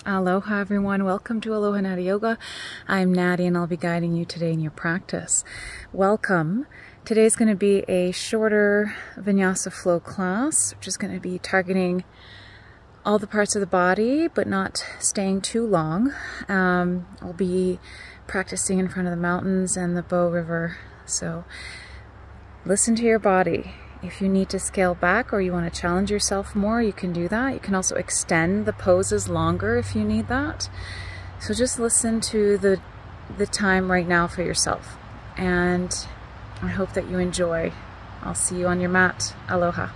Aloha everyone, welcome to alohanathieyoga. I'm Nathie and I'll be guiding you today in your practice. Welcome. Today's going to be a shorter Vinyasa flow class, which is going to be targeting all the parts of the body, but not staying too long. I'll be practicing in front of the mountains and the Bow River, so listen to your body. If you need to scale back or you want to challenge yourself more, you can do that. You can also extend the poses longer if you need that. So just listen to the time right now for yourself. And I hope that you enjoy. I'll see you on your mat. Aloha.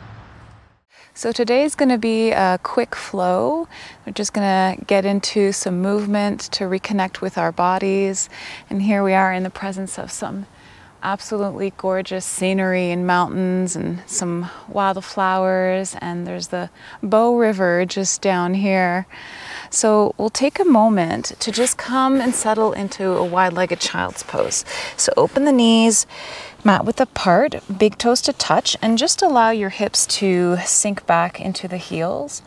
So today is going to be a quick flow. We're just going to get into some movement to reconnect with our bodies. And here we are in the presence of some absolutely gorgeous scenery and mountains and some wildflowers, and there's the Bow River just down here. So we'll take a moment to just come and settle into a wide-legged child's pose. So open the knees, mat width apart, big toes to touch, and just allow your hips to sink back into the heels,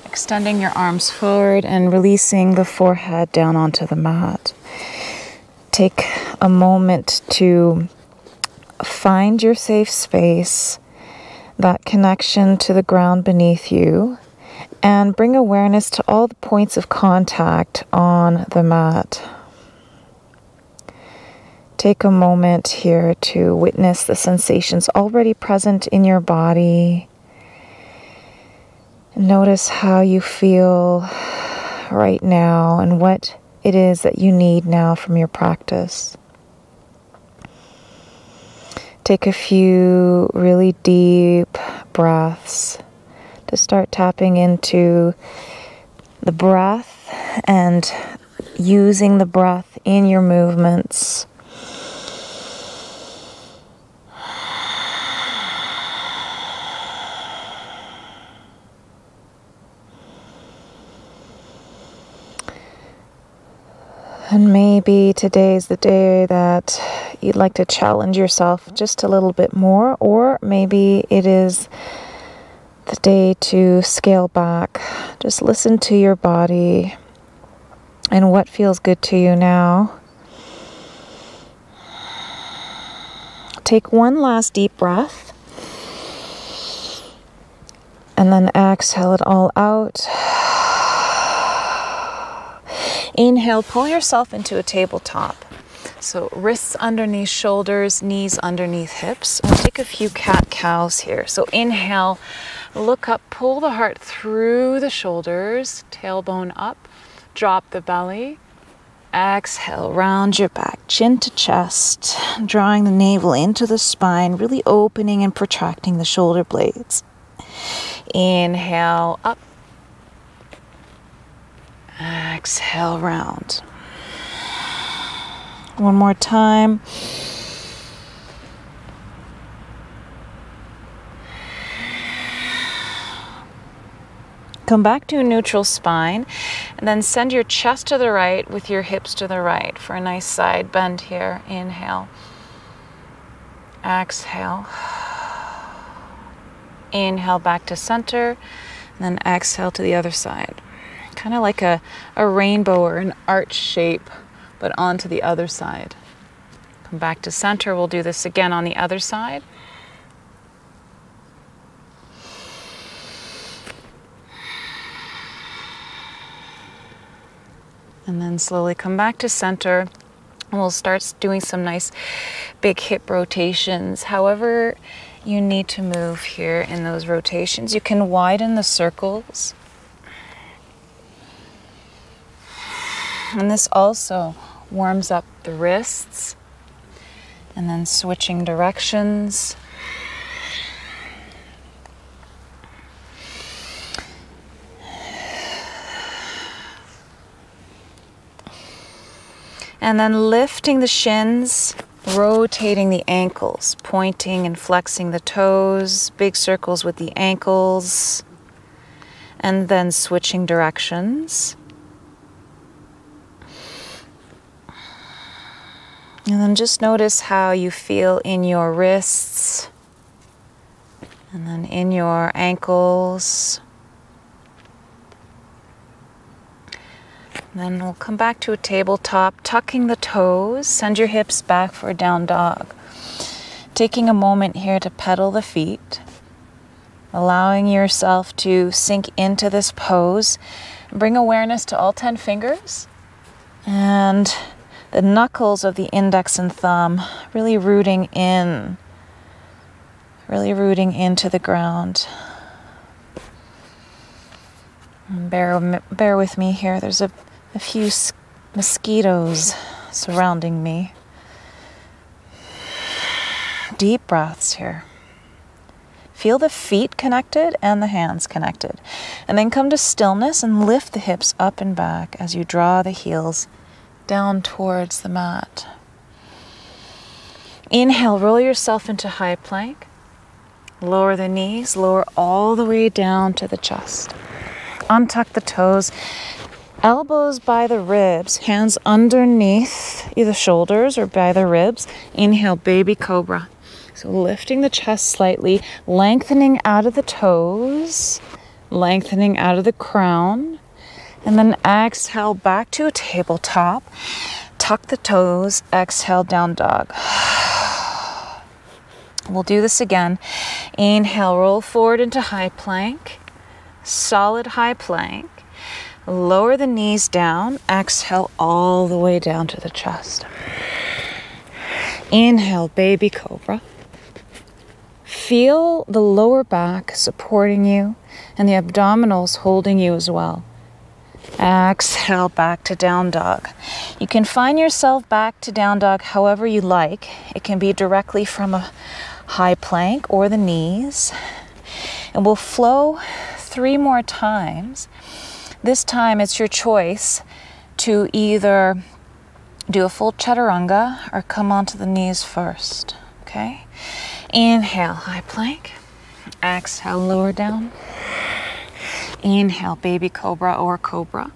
extending your arms forward and releasing the forehead down onto the mat. Take a moment to find your safe space, that connection to the ground beneath you, and bring awareness to all the points of contact on the mat. Take a moment here to witness the sensations already present in your body. Notice how you feel right now and what it is that you need now from your practice. Take a few really deep breaths to start tapping into the breath and using the breath in your movements. And maybe today's the day that you'd like to challenge yourself just a little bit more, or maybe it is the day to scale back. Just listen to your body and what feels good to you now. Take one last deep breath and then exhale it all out. Inhale, pull yourself into a tabletop. So wrists underneath shoulders, knees underneath hips. We'll take a few cat-cows here. So inhale, look up, pull the heart through the shoulders, tailbone up, drop the belly. Exhale, round your back, chin to chest, drawing the navel into the spine, really opening and protracting the shoulder blades. Inhale, up. Exhale, round. One more time. Come back to a neutral spine and then send your chest to the right with your hips to the right for a nice side bend here. Inhale. Exhale. Inhale back to center and then exhale to the other side. Kind of like a rainbow or an arch shape, but onto the other side. Come back to center. We'll do this again on the other side. And then slowly come back to center. And we'll start doing some nice big hip rotations. However you need to move here in those rotations. You can widen the circles. And this also warms up the wrists. And then switching directions. And then lifting the shins, rotating the ankles, pointing and flexing the toes, big circles with the ankles, and then switching directions. And then just notice how you feel in your wrists and then in your ankles. Then we'll come back to a tabletop, tucking the toes. Send your hips back for a down dog. Taking a moment here to pedal the feet. Allowing yourself to sink into this pose. Bring awareness to all 10 fingers. And the knuckles of the index and thumb really rooting in. Really rooting into the ground. And bear with me here. There's a few mosquitoes surrounding me. Deep breaths here. Feel the feet connected and the hands connected. And then come to stillness and lift the hips up and back as you draw the heels down towards the mat. Inhale, roll yourself into high plank. Lower the knees, lower all the way down to the chest. Untuck the toes, elbows by the ribs, hands underneath either shoulders or by the ribs. Inhale, baby cobra. So lifting the chest slightly, lengthening out of the toes, lengthening out of the crown, and then exhale back to a tabletop. Tuck the toes, exhale, down dog. We'll do this again. Inhale, roll forward into high plank. Solid high plank. Lower the knees down. Exhale all the way down to the chest. Inhale, baby cobra. Feel the lower back supporting you and the abdominals holding you as well. Exhale back to down dog. You can find yourself back to down dog however you like. It can be directly from a high plank or the knees. And we'll flow 3 more times. This time it's your choice to either do a full chaturanga or come onto the knees first. Okay? Inhale, high plank. Exhale, lower down. Inhale, baby cobra or cobra.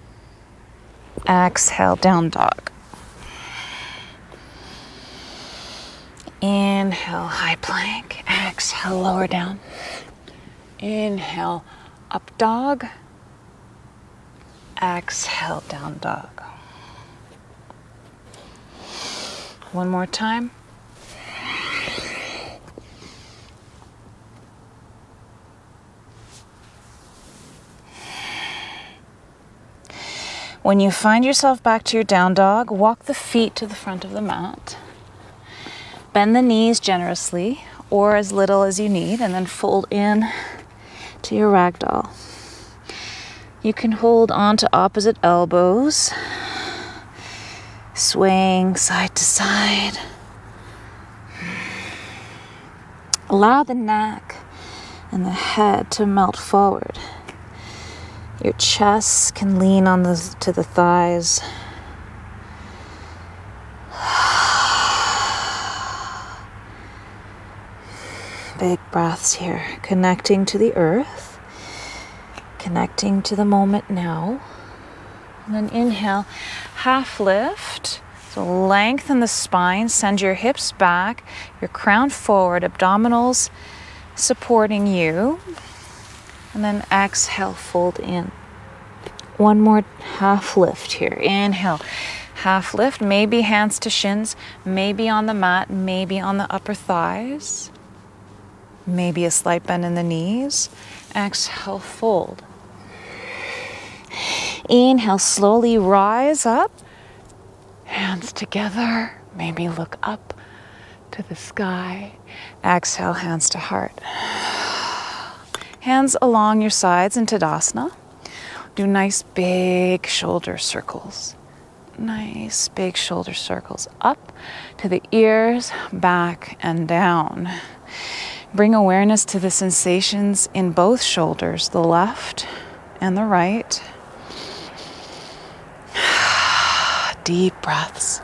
Exhale, down dog. Inhale, high plank. Exhale, lower down. Inhale, up dog. Exhale, down dog. One more time. When you find yourself back to your down dog, walk the feet to the front of the mat. Bend the knees generously or as little as you need, and then fold in to your ragdoll. You can hold on to opposite elbows, swaying side to side. Allow the neck and the head to melt forward. Your chest can lean on to the thighs. Big breaths here, connecting to the earth, connecting to the moment now. And then inhale, half lift. So lengthen the spine, send your hips back, your crown forward, abdominals supporting you. And then exhale, fold in. One more half lift here. Inhale, half lift, maybe hands to shins, maybe on the mat, maybe on the upper thighs, maybe a slight bend in the knees. Exhale, fold. Inhale, slowly rise up, hands together, maybe look up to the sky. Exhale, hands to heart. Hands along your sides in Tadasana. Do nice big shoulder circles. Nice big shoulder circles up to the ears, back and down. Bring awareness to the sensations in both shoulders, the left and the right. Deep breaths.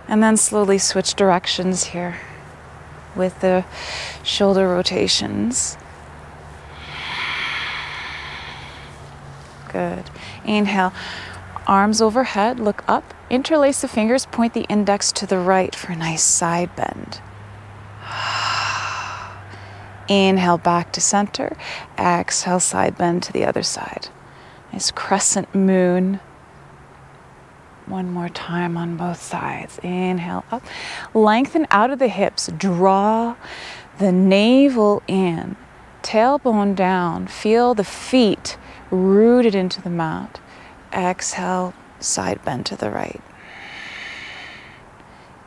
And then slowly switch directions here with the shoulder rotations. Good. Inhale, arms overhead, look up, interlace the fingers, point the index to the right for a nice side bend. Inhale, back to center. Exhale, side bend to the other side. Nice crescent moon. One more time on both sides. Inhale up. Lengthen out of the hips. Draw the navel in. Tailbone down. Feel the feet rooted into the mat. Exhale, side bend to the right.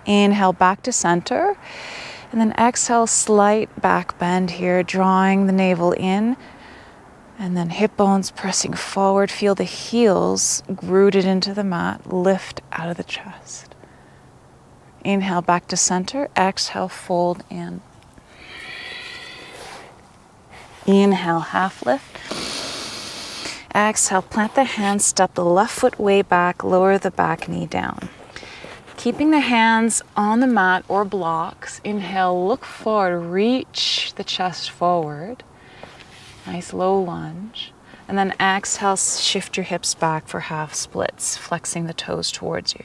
Inhale back to center. And then exhale, slight back bend here, drawing the navel in. And then hip bones pressing forward. Feel the heels rooted into the mat. Lift out of the chest. Inhale back to center. Exhale, fold in. Inhale, half lift. Exhale, plant the hands, step the left foot way back, lower the back knee down. Keeping the hands on the mat or blocks. Inhale, look forward, reach the chest forward. Nice low lunge. And then exhale, shift your hips back for half splits, flexing the toes towards you.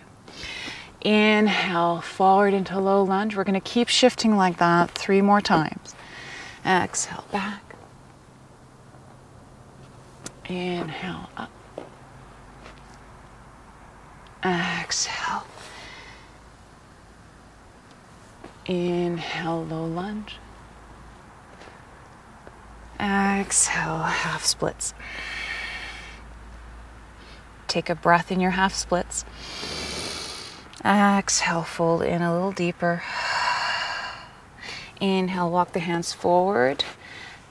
Inhale, forward into low lunge. We're going to keep shifting like that 3 more times. Exhale, back. Inhale, up. Exhale. Inhale, low lunge. Exhale, half splits. Take a breath in your half splits. Exhale, fold in a little deeper. Inhale, walk the hands forward.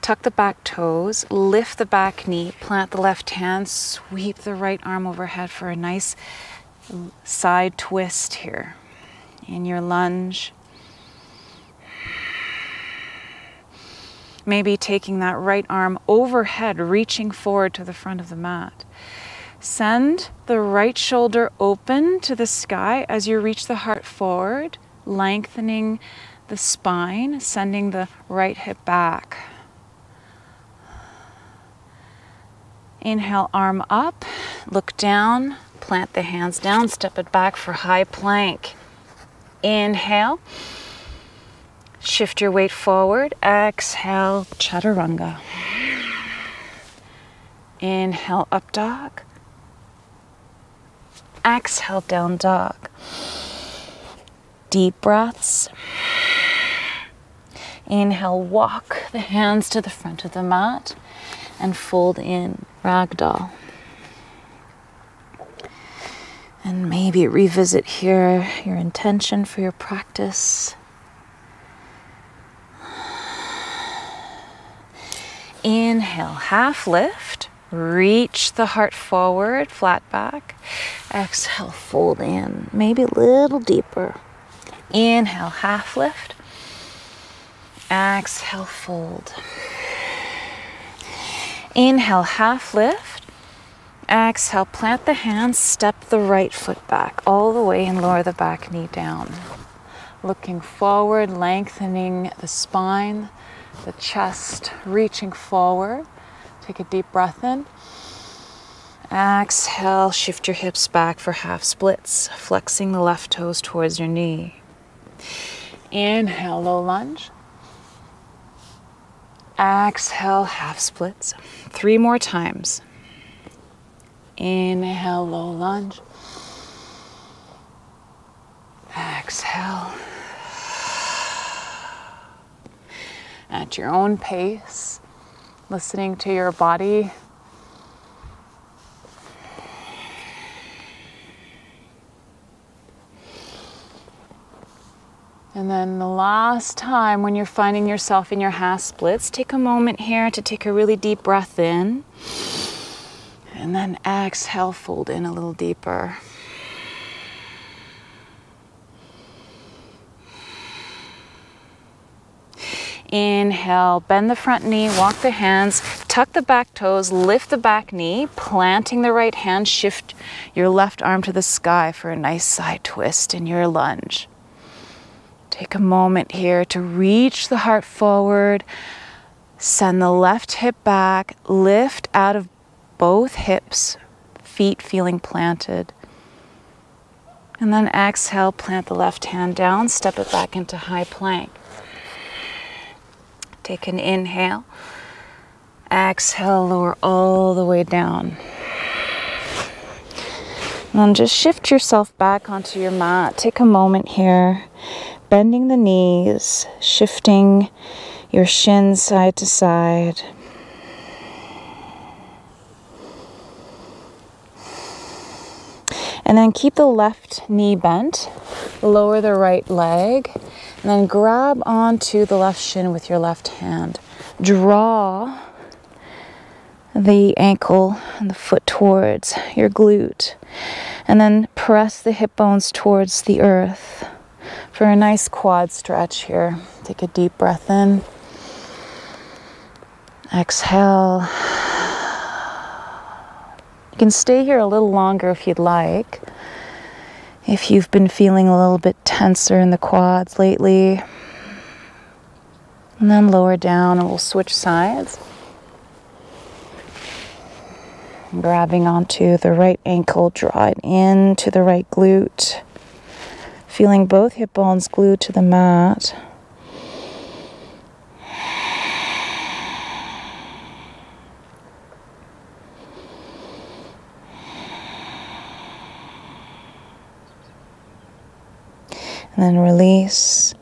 Tuck the back toes, lift the back knee, plant the left hand, sweep the right arm overhead for a nice side twist here. In your lunge. Maybe taking that right arm overhead, reaching forward to the front of the mat. Send the right shoulder open to the sky as you reach the heart forward, lengthening the spine, sending the right hip back. Inhale, arm up, look down, plant the hands down, step it back for high plank. Inhale. Shift your weight forward. Exhale, chaturanga. Inhale, up dog. Exhale, down dog. Deep breaths. Inhale, walk the hands to the front of the mat and fold in, ragdoll. And maybe revisit here your intention for your practice. Inhale, half lift, reach the heart forward, flat back. Exhale, fold in, maybe a little deeper. Inhale, half lift. Exhale, fold. Inhale, half lift. Exhale, plant the hands, step the right foot back all the way and lower the back knee down. Looking forward, lengthening the spine. The chest reaching forward. Take a deep breath in. Exhale, shift your hips back for half splits, flexing the left toes towards your knee. Inhale, low lunge. Exhale, half splits. 3 more times. Inhale, low lunge. Exhale. At your own pace, listening to your body. And then the last time when you're finding yourself in your half splits, take a moment here to take a really deep breath in. And then exhale, fold in a little deeper. Inhale, bend the front knee, walk the hands, tuck the back toes, lift the back knee, planting the right hand, shift your left arm to the sky for a nice side twist in your lunge. Take a moment here to reach the heart forward, send the left hip back, lift out of both hips, feet feeling planted. And then exhale, plant the left hand down, step it back into high plank. Take an inhale. Exhale, lower all the way down. And then just shift yourself back onto your mat. Take a moment here, bending the knees, shifting your shins side to side. And then keep the left knee bent, lower the right leg, and then grab onto the left shin with your left hand. Draw the ankle and the foot towards your glute, and then press the hip bones towards the earth for a nice quad stretch here. Take a deep breath in. Exhale. You can stay here a little longer if you'd like. If you've been feeling a little bit tenser in the quads lately. And then lower down and we'll switch sides. Grabbing onto the right ankle, draw it into the right glute. Feeling both hip bones glued to the mat. And then release.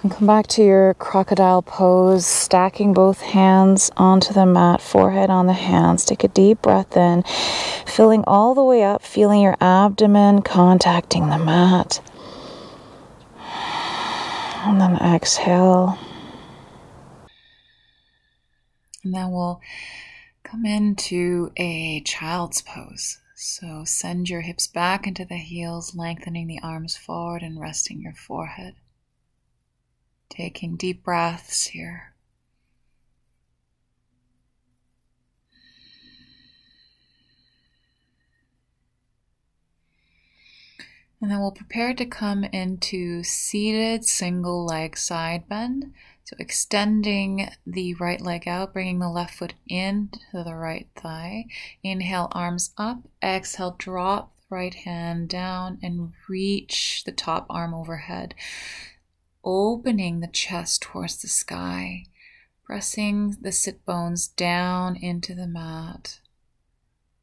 And come back to your crocodile pose, stacking both hands onto the mat, forehead on the hands. Take a deep breath in, filling all the way up, feeling your abdomen contacting the mat. And then exhale. And then we'll come into a child's pose. So send your hips back into the heels, lengthening the arms forward and resting your forehead. Taking deep breaths here. And then we'll prepare to come into seated single leg side bend. So extending the right leg out, bringing the left foot into the right thigh. Inhale, arms up. Exhale, drop the right hand down and reach the top arm overhead. Opening the chest towards the sky. Pressing the sit bones down into the mat.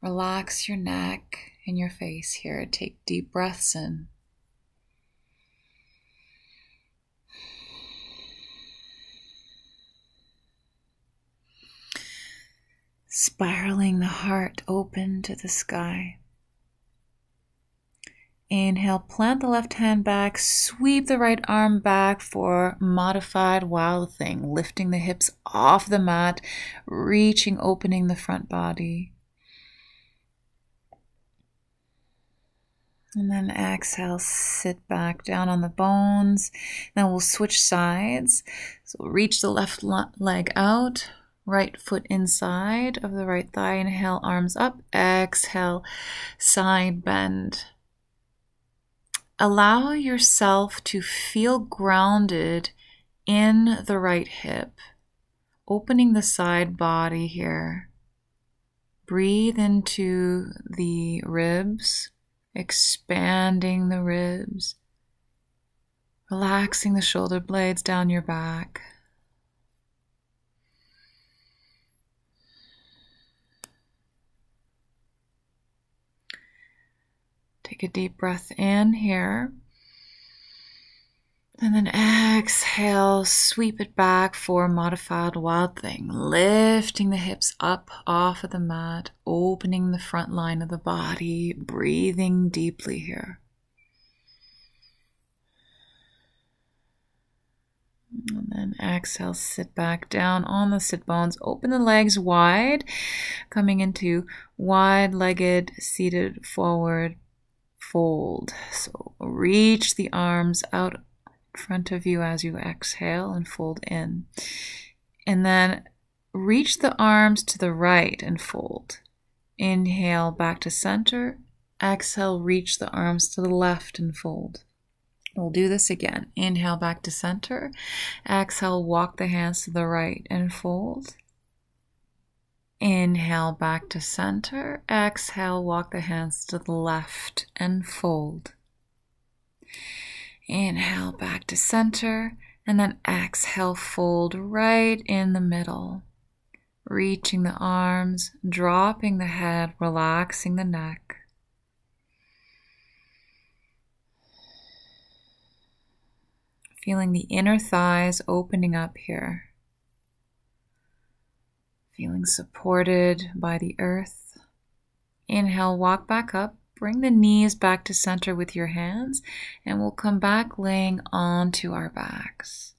Relax your neck and your face here. Take deep breaths in. Spiraling the heart open to the sky. Inhale, plant the left hand back, sweep the right arm back for modified wild thing, lifting the hips off the mat, reaching, opening the front body. And then exhale, sit back down on the bones. Then we'll switch sides. So reach the left leg out. Right foot inside of the right thigh. Inhale, arms up. Exhale, side bend. Allow yourself to feel grounded in the right hip. Opening the side body here. Breathe into the ribs, expanding the ribs. Relaxing the shoulder blades down your back. Take a deep breath in here. And then exhale, sweep it back for modified wild thing. Lifting the hips up off of the mat, opening the front line of the body, breathing deeply here. And then exhale, sit back down on the sit bones. Open the legs wide, coming into wide-legged, seated forward fold. So reach the arms out in front of you as you exhale and fold in. And then reach the arms to the right and fold. Inhale back to center. Exhale, reach the arms to the left and fold. We'll do this again. Inhale back to center. Exhale, walk the hands to the right and fold. Inhale back to center. Exhale, walk the hands to the left and fold. Inhale back to center. And then exhale, fold right in the middle. reaching the arms, dropping the head, relaxing the neck. Feeling the inner thighs opening up here. Feeling supported by the earth. Inhale, walk back up. Bring the knees back to center with your hands, and we'll come back laying onto our backs.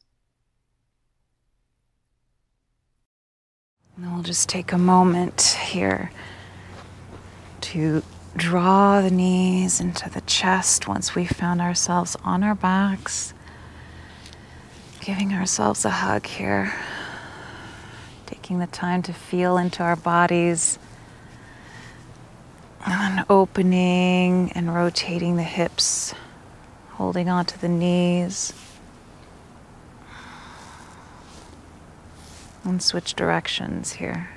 And we'll just take a moment here to draw the knees into the chest once we've found ourselves on our backs. Giving ourselves a hug here. Taking the time to feel into our bodies. And opening and rotating the hips, holding onto the knees. And switch directions here.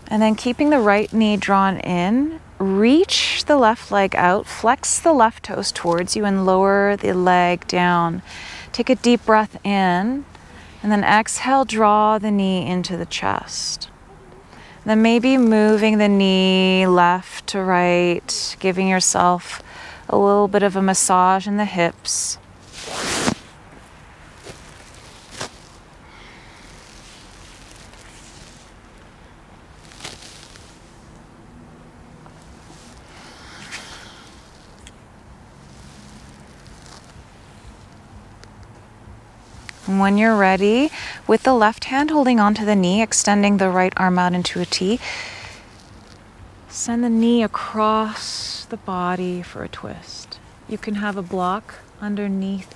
And then keeping the right knee drawn in, reach the left leg out, flex the left toes towards you and lower the leg down. Take a deep breath in, and then exhale, draw the knee into the chest. Then maybe moving the knee left to right, giving yourself a little bit of a massage in the hips. And when you're ready, with the left hand holding onto the knee, extending the right arm out into a T, send the knee across the body for a twist. You can have a block underneath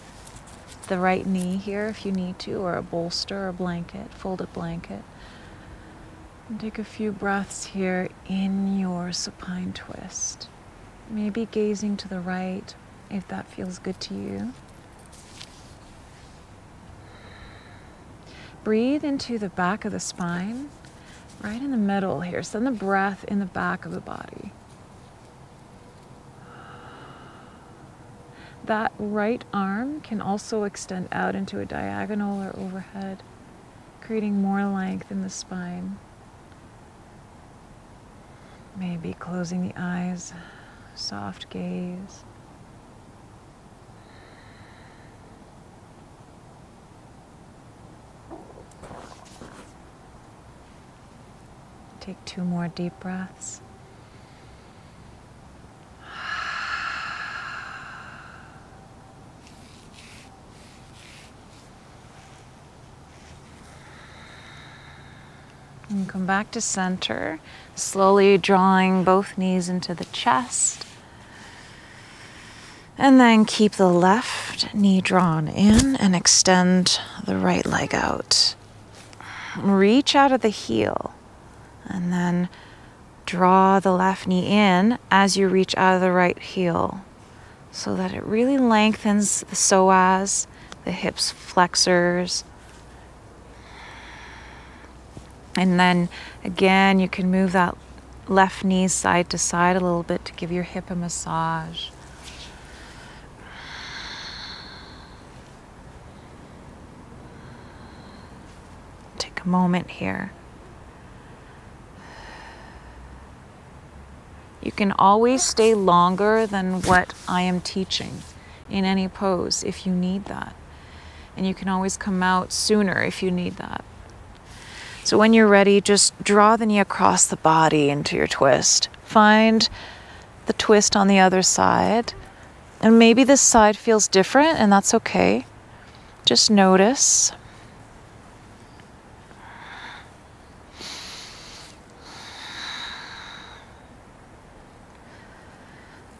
the right knee here if you need to, or a bolster or a blanket, folded blanket. And take a few breaths here in your supine twist. Maybe gazing to the right if that feels good to you. Breathe into the back of the spine, right in the middle here. Send the breath in the back of the body. That right arm can also extend out into a diagonal or overhead, creating more length in the spine. Maybe closing the eyes, soft gaze. Take 2 more deep breaths. And come back to center, slowly drawing both knees into the chest. And then keep the left knee drawn in and extend the right leg out. Reach out of the heel. And then draw the left knee in as you reach out of the right heel so that it really lengthens the psoas, the hips flexors. And then again, you can move that left knee side to side a little bit to give your hip a massage. Take a moment here. You can always stay longer than what I am teaching in any pose if you need that. And you can always come out sooner if you need that. So when you're ready, just draw the knee across the body into your twist. Find the twist on the other side. And maybe this side feels different, and that's okay. Just notice.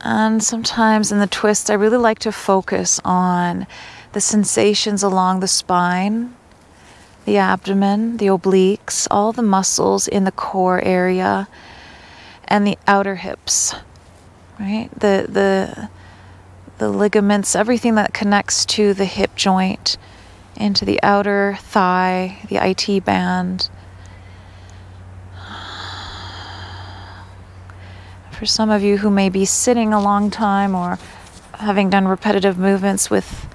And sometimes in the twist, I really like to focus on the sensations along the spine, the abdomen, the obliques, all the muscles in the core area, and the outer hips, right? The ligaments, everything that connects to the hip joint, into the outer thigh, the IT band. For some of you who may be sitting a long time or having done repetitive movements with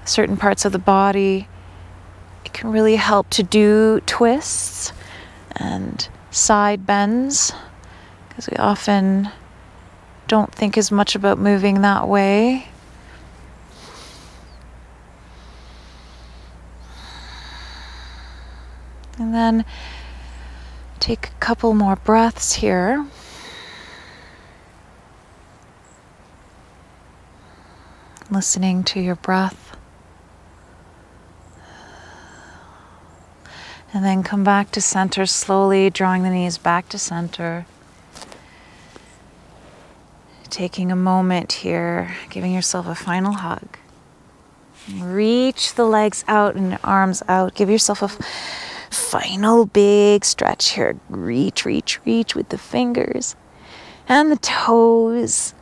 certain parts of the body, It can really help to do twists and side bends, because we often don't think as much about moving that way. And then take a couple more breaths here. Listening to your breath. And then come back to center slowly, drawing the knees back to center. Taking a moment here, giving yourself a final hug. Reach the legs out and the arms out. Give yourself a final big stretch here. Reach, reach, reach with the fingers and the toes.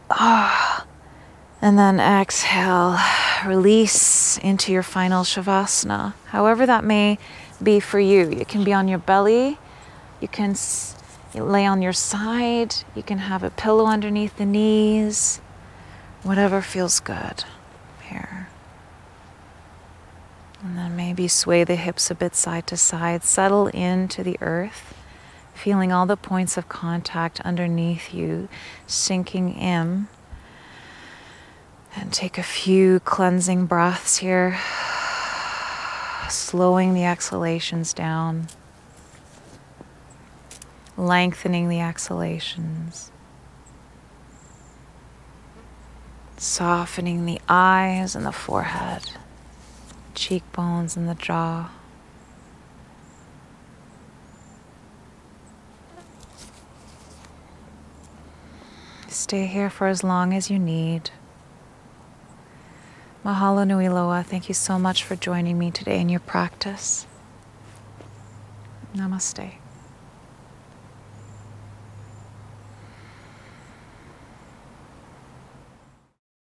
And then exhale, release into your final Shavasana. However that may be for you. It can be on your belly. You can lay on your side. You can have a pillow underneath the knees. Whatever feels good here. And then maybe sway the hips a bit side to side. Settle into the earth. Feeling all the points of contact underneath you sinking in. And take a few cleansing breaths here. Slowing the exhalations down. Lengthening the exhalations. Softening the eyes and the forehead. Cheekbones and the jaw. Stay here for as long as you need. Mahalo nui loa. Thank you so much for joining me today in your practice. Namaste.